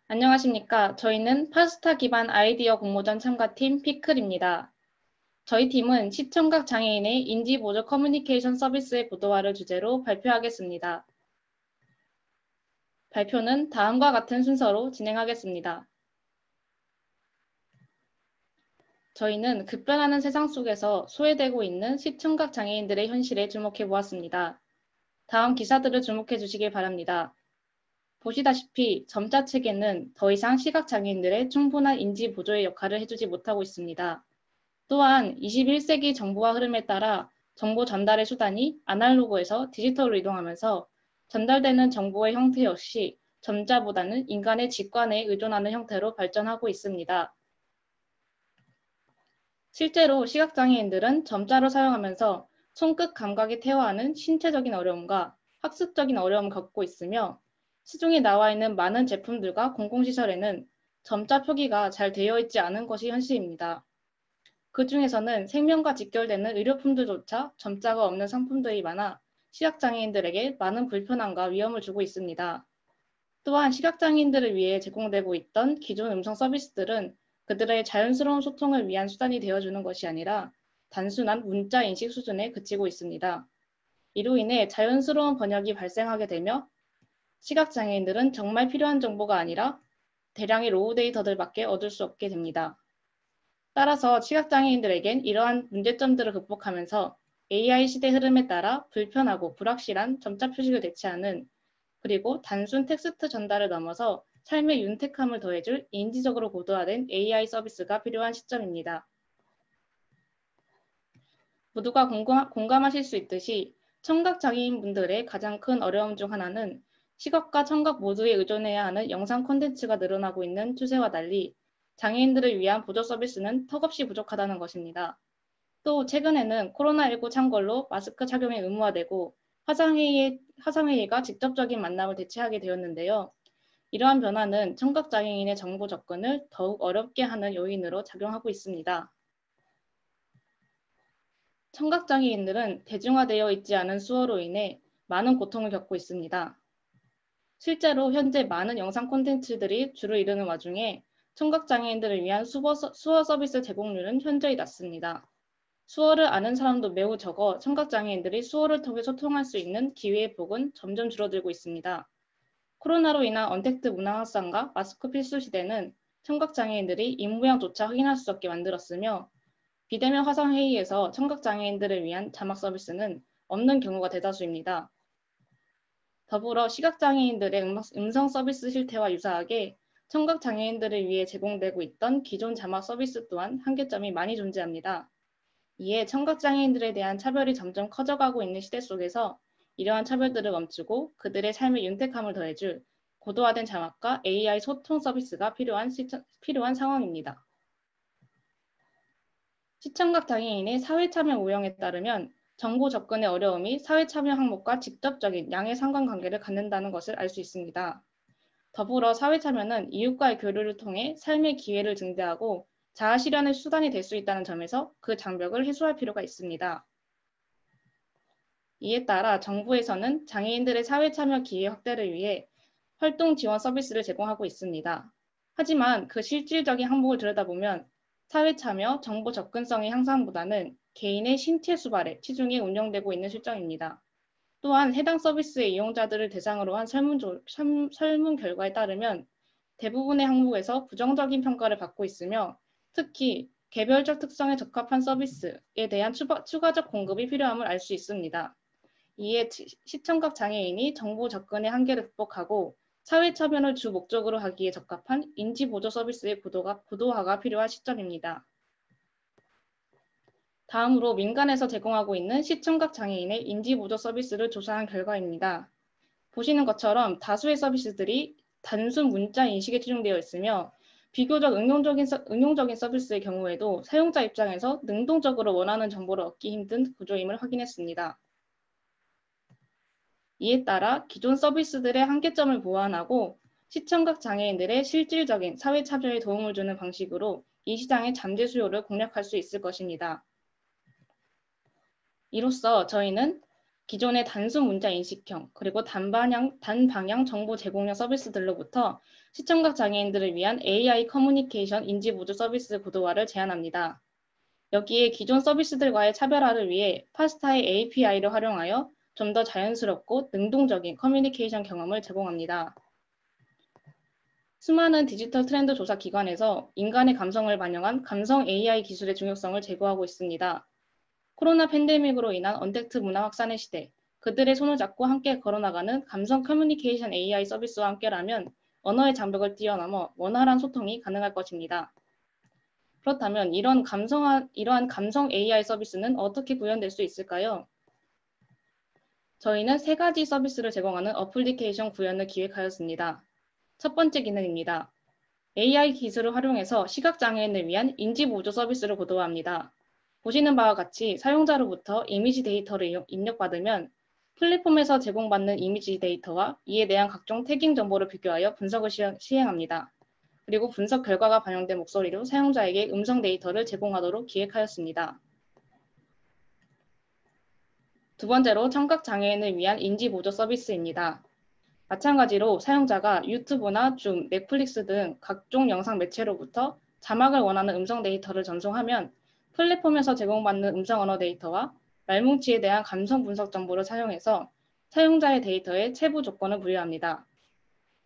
안녕하십니까. 저희는 파스타 기반 아이디어 공모전 참가팀 피클입니다. 저희 팀은 시청각 장애인의 인지 보조 커뮤니케이션 서비스의 고도화를 주제로 발표하겠습니다. 발표는 다음과 같은 순서로 진행하겠습니다. 저희는 급변하는 세상 속에서 소외되고 있는 시청각 장애인들의 현실에 주목해 보았습니다. 다음 기사들을 주목해 주시길 바랍니다. 보시다시피 점자 체계는 더 이상 시각장애인들의 충분한 인지 보조의 역할을 해주지 못하고 있습니다. 또한 21세기 정보화 흐름에 따라 정보 전달의 수단이 아날로그에서 디지털로 이동하면서 전달되는 정보의 형태 역시 점자보다는 인간의 직관에 의존하는 형태로 발전하고 있습니다. 실제로 시각장애인들은 점자를 사용하면서 손끝 감각이 퇴화하는 신체적인 어려움과 학습적인 어려움을 겪고 있으며 시중에 나와 있는 많은 제품들과 공공시설에는 점자 표기가 잘 되어 있지 않은 것이 현실입니다. 그 중에서는 생명과 직결되는 의료품들조차 점자가 없는 상품들이 많아 시각장애인들에게 많은 불편함과 위험을 주고 있습니다. 또한 시각장애인들을 위해 제공되고 있던 기존 음성 서비스들은 그들의 자연스러운 소통을 위한 수단이 되어주는 것이 아니라 단순한 문자 인식 수준에 그치고 있습니다. 이로 인해 자연스러운 번역이 발생하게 되며 시각장애인들은 정말 필요한 정보가 아니라 대량의 로우 데이터들밖에 얻을 수 없게 됩니다. 따라서 시각장애인들에겐 이러한 문제점들을 극복하면서 AI 시대 흐름에 따라 불편하고 불확실한 점자 표식을 대체하는 그리고 단순 텍스트 전달을 넘어서 삶의 윤택함을 더해줄 인지적으로 고도화된 AI 서비스가 필요한 시점입니다. 모두가 공감하실 수 있듯이 청각장애인분들의 가장 큰 어려움 중 하나는 시각과 청각 모두에 의존해야 하는 영상 콘텐츠가 늘어나고 있는 추세와 달리 장애인들을 위한 보조 서비스는 턱없이 부족하다는 것입니다. 또 최근에는 코로나19 창궐로 마스크 착용이 의무화되고 화상회의가 직접적인 만남을 대체하게 되었는데요. 이러한 변화는 청각장애인의 정보 접근을 더욱 어렵게 하는 요인으로 작용하고 있습니다. 청각장애인들은 대중화되어 있지 않은 수어로 인해 많은 고통을 겪고 있습니다. 실제로 현재 많은 영상 콘텐츠들이 주를 이루는 와중에 청각장애인들을 위한 수어 서비스 제공률은 현저히 낮습니다. 수어를 아는 사람도 매우 적어 청각장애인들이 수어를 통해 소통할 수 있는 기회의 폭은 점점 줄어들고 있습니다. 코로나로 인한 언택트 문화 확산과 마스크 필수 시대는 청각장애인들이 입모양조차 확인할 수 없게 만들었으며 비대면 화상회의에서 청각장애인들을 위한 자막 서비스는 없는 경우가 대다수입니다. 더불어 시각장애인들의 음성 서비스 실태와 유사하게 청각장애인들을 위해 제공되고 있던 기존 자막 서비스 또한 한계점이 많이 존재합니다. 이에 청각장애인들에 대한 차별이 점점 커져가고 있는 시대 속에서 이러한 차별들을 멈추고 그들의 삶의 윤택함을 더해줄 고도화된 자막과 AI 소통 서비스가 필요한 상황입니다. 시청각 장애인의 사회참여 오형에 따르면 정보 접근의 어려움이 사회참여 항목과 직접적인 양의 상관관계를 갖는다는 것을 알 수 있습니다. 더불어 사회참여는 이웃과의 교류를 통해 삶의 기회를 증대하고 자아 실현의 수단이 될 수 있다는 점에서 그 장벽을 해소할 필요가 있습니다. 이에 따라 정부에서는 장애인들의 사회참여 기회 확대를 위해 활동 지원 서비스를 제공하고 있습니다. 하지만 그 실질적인 항목을 들여다보면 사회참여, 정보 접근성의 향상보다는 개인의 신체 수발에 치중해 운영되고 있는 실정입니다. 또한 해당 서비스의 이용자들을 대상으로 한 설문 결과에 따르면 대부분의 항목에서 부정적인 평가를 받고 있으며 특히 개별적 특성에 적합한 서비스에 대한 추가적 공급이 필요함을 알 수 있습니다. 이에 시청각 장애인이 정보 접근의 한계를 극복하고 사회 참여를 주 목적으로 하기에 적합한 인지 보조 서비스의 고도화가 필요한 시점입니다. 다음으로 민간에서 제공하고 있는 시청각 장애인의 인지 보조 서비스를 조사한 결과입니다. 보시는 것처럼 다수의 서비스들이 단순 문자 인식에 치중되어 있으며 비교적 응용적인 서비스의 경우에도 사용자 입장에서 능동적으로 원하는 정보를 얻기 힘든 구조임을 확인했습니다. 이에 따라 기존 서비스들의 한계점을 보완하고 시청각 장애인들의 실질적인 사회 참여에 도움을 주는 방식으로 이 시장의 잠재 수요를 공략할 수 있을 것입니다. 이로써 저희는 기존의 단순 문자 인식형 그리고 단방향 정보 제공형 서비스들로부터 시청각 장애인들을 위한 AI 커뮤니케이션 인지 보조 서비스 고도화를 제안합니다. 여기에 기존 서비스들과의 차별화를 위해 파스타의 API를 활용하여 좀 더 자연스럽고 능동적인 커뮤니케이션 경험을 제공합니다. 수많은 디지털 트렌드 조사 기관에서 인간의 감성을 반영한 감성 AI 기술의 중요성을 제고하고 있습니다. 코로나 팬데믹으로 인한 언택트 문화 확산의 시대, 그들의 손을 잡고 함께 걸어나가는 감성 커뮤니케이션 AI 서비스와 함께라면 언어의 장벽을 뛰어넘어 원활한 소통이 가능할 것입니다. 그렇다면 이러한 감성 AI 서비스는 어떻게 구현될 수 있을까요? 저희는 세 가지 서비스를 제공하는 어플리케이션 구현을 기획하였습니다. 첫 번째 기능입니다. AI 기술을 활용해서 시각장애인을 위한 인지보조 서비스를 고도화합니다. 보시는 바와 같이 사용자로부터 이미지 데이터를 입력받으면 플랫폼에서 제공받는 이미지 데이터와 이에 대한 각종 태깅 정보를 비교하여 분석을 시행합니다. 그리고 분석 결과가 반영된 목소리로 사용자에게 음성 데이터를 제공하도록 기획하였습니다. 두 번째로 청각장애인을 위한 인지보조 서비스입니다. 마찬가지로 사용자가 유튜브나 줌, 넷플릭스 등 각종 영상 매체로부터 자막을 원하는 음성 데이터를 전송하면 플랫폼에서 제공받는 음성 언어 데이터와 말뭉치에 대한 감성 분석 정보를 사용해서 사용자의 데이터에 체부 조건을 부여합니다.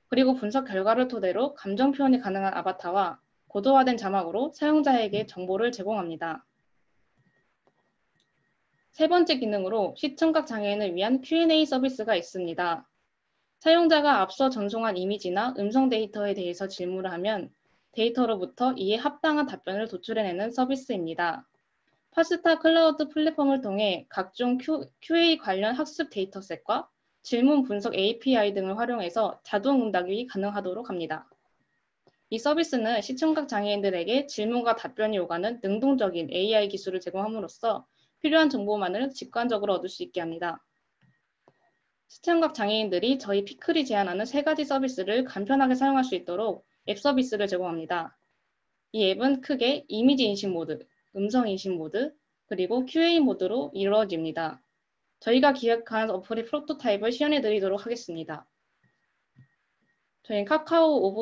그리고 분석 결과를 토대로 감정 표현이 가능한 아바타와 고도화된 자막으로 사용자에게 정보를 제공합니다. 세 번째 기능으로 시청각 장애인을 위한 Q&A 서비스가 있습니다. 사용자가 앞서 전송한 이미지나 음성 데이터에 대해서 질문을 하면 데이터로부터 이에 합당한 답변을 도출해내는 서비스입니다. 파스타 클라우드 플랫폼을 통해 각종 QA 관련 학습 데이터셋과 질문 분석 API 등을 활용해서 자동 응답이 가능하도록 합니다. 이 서비스는 시청각 장애인들에게 질문과 답변이 오가는 능동적인 AI 기술을 제공함으로써 필요한 정보만을 직관적으로 얻을 수 있게 합니다. 시청각 장애인들이 저희 피클이 제안하는 세 가지 서비스를 간편하게 사용할 수 있도록 앱 서비스를 제공합니다. 이 앱은 크게 이미지 인식 모드, 음성 인식 모드, 그리고 QA 모드로 이루어집니다. 저희가 기획한 어플의 프로토타입을 시연해 드리도록 하겠습니다. 저희는 카카오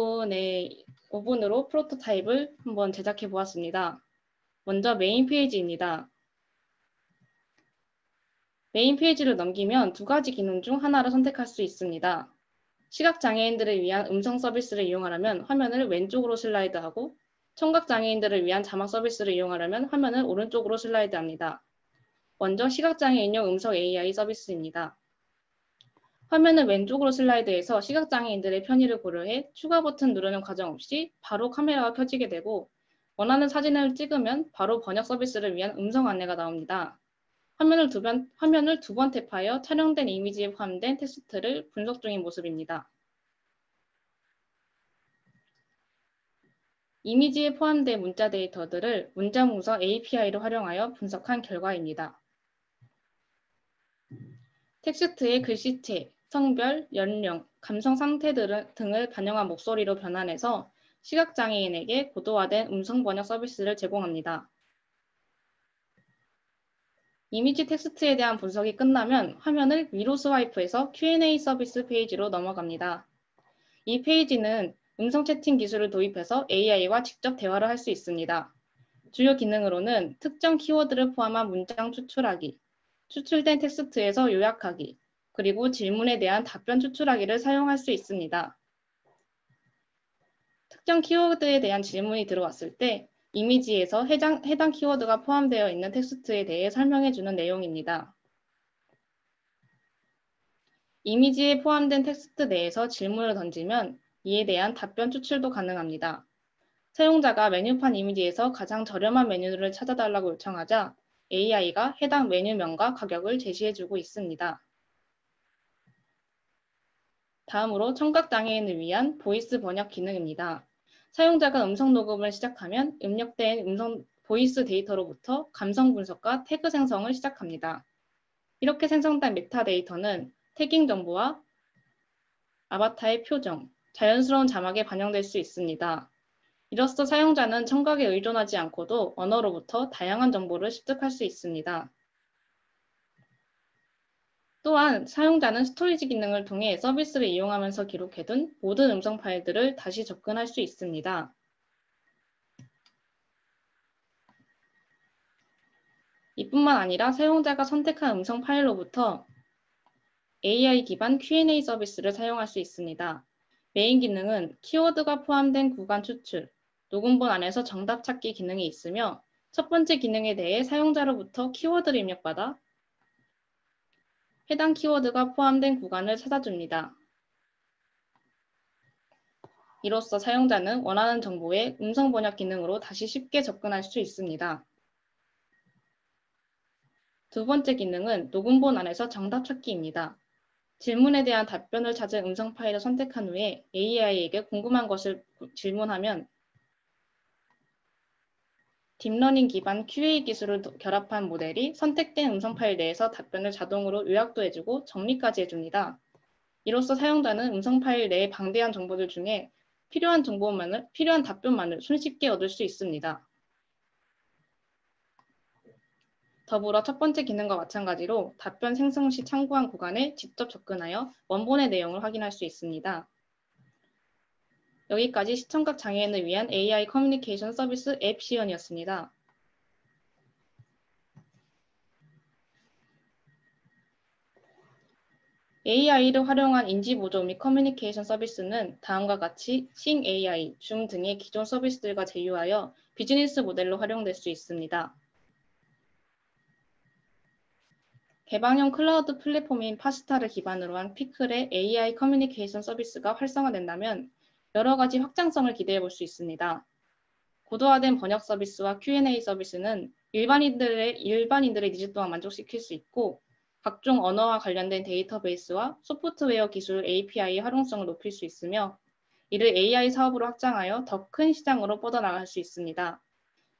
오븐으로 프로토타입을 한번 제작해 보았습니다. 먼저 메인 페이지입니다. 메인 페이지를 넘기면 두 가지 기능 중 하나를 선택할 수 있습니다. 시각장애인들을 위한 음성 서비스를 이용하려면 화면을 왼쪽으로 슬라이드하고 청각장애인들을 위한 자막 서비스를 이용하려면 화면을 오른쪽으로 슬라이드합니다. 먼저 시각장애인용 음성 AI 서비스입니다. 화면을 왼쪽으로 슬라이드해서 시각장애인들의 편의를 고려해 추가 버튼 누르는 과정 없이 바로 카메라가 켜지게 되고 원하는 사진을 찍으면 바로 번역 서비스를 위한 음성 안내가 나옵니다. 화면을 두 번 탭하여 촬영된 이미지에 포함된 텍스트를 분석 중인 모습입니다. 이미지에 포함된 문자 데이터들을 문자문서 API를 활용하여 분석한 결과입니다. 텍스트의 글씨체, 성별, 연령, 감성 상태 등을 반영한 목소리로 변환해서 시각장애인에게 고도화된 음성 번역 서비스를 제공합니다. 이미지 텍스트에 대한 분석이 끝나면 화면을 위로 스와이프해서 Q&A 서비스 페이지로 넘어갑니다. 이 페이지는 음성 채팅 기술을 도입해서 AI와 직접 대화를 할 수 있습니다. 주요 기능으로는 특정 키워드를 포함한 문장 추출하기, 추출된 텍스트에서 요약하기, 그리고 질문에 대한 답변 추출하기를 사용할 수 있습니다. 특정 키워드에 대한 질문이 들어왔을 때 이미지에서 해당 키워드가 포함되어 있는 텍스트에 대해 설명해주는 내용입니다. 이미지에 포함된 텍스트 내에서 질문을 던지면 이에 대한 답변 추출도 가능합니다. 사용자가 메뉴판 이미지에서 가장 저렴한 메뉴를 찾아달라고 요청하자 AI가 해당 메뉴명과 가격을 제시해주고 있습니다. 다음으로 청각장애인을 위한 보이스 번역 기능입니다. 사용자가 음성 녹음을 시작하면 입력된 보이스 데이터로부터 감성 분석과 태그 생성을 시작합니다. 이렇게 생성된 메타데이터는 태깅 정보와 아바타의 표정, 자연스러운 자막에 반영될 수 있습니다. 이로써 사용자는 청각에 의존하지 않고도 언어로부터 다양한 정보를 습득할 수 있습니다. 또한 사용자는 스토리지 기능을 통해 서비스를 이용하면서 기록해둔 모든 음성 파일들을 다시 접근할 수 있습니다. 이뿐만 아니라 사용자가 선택한 음성 파일로부터 AI 기반 Q&A 서비스를 사용할 수 있습니다. 메인 기능은 키워드가 포함된 구간 추출, 녹음본 안에서 정답 찾기 기능이 있으며 첫 번째 기능에 대해 사용자로부터 키워드를 입력받아 해당 키워드가 포함된 구간을 찾아줍니다. 이로써 사용자는 원하는 정보에 음성 번역 기능으로 다시 쉽게 접근할 수 있습니다. 두 번째 기능은 녹음본 안에서 정답 찾기입니다. 질문에 대한 답변을 찾은 음성 파일을 선택한 후에 AI에게 궁금한 것을 질문하면 딥러닝 기반 QA 기술을 결합한 모델이 선택된 음성 파일 내에서 답변을 자동으로 요약도 해주고 정리까지 해줍니다. 이로써 사용자는 음성 파일 내의 방대한 정보들 중에 필요한 답변만을 손쉽게 얻을 수 있습니다. 더불어 첫 번째 기능과 마찬가지로 답변 생성 시 참고한 구간에 직접 접근하여 원본의 내용을 확인할 수 있습니다. 여기까지 시청각 장애인을 위한 AI 커뮤니케이션 서비스 앱 시연이었습니다. AI를 활용한 인지 보조 및 커뮤니케이션 서비스는 다음과 같이 싱 AI, 줌 등의 기존 서비스들과 제휴하여 비즈니스 모델로 활용될 수 있습니다. 개방형 클라우드 플랫폼인 파스타를 기반으로 한 피클의 AI 커뮤니케이션 서비스가 활성화된다면 여러 가지 확장성을 기대해 볼 수 있습니다. 고도화된 번역 서비스와 Q&A 서비스는 일반인들의 니즈 또한 만족시킬 수 있고 각종 언어와 관련된 데이터베이스와 소프트웨어 기술 API의 활용성을 높일 수 있으며 이를 AI 사업으로 확장하여 더 큰 시장으로 뻗어나갈 수 있습니다.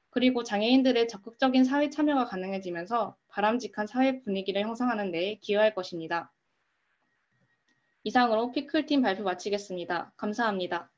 그리고 장애인들의 적극적인 사회 참여가 가능해지면서 바람직한 사회 분위기를 형성하는 데 기여할 것입니다. 이상으로 피클팀 발표 마치겠습니다. 감사합니다.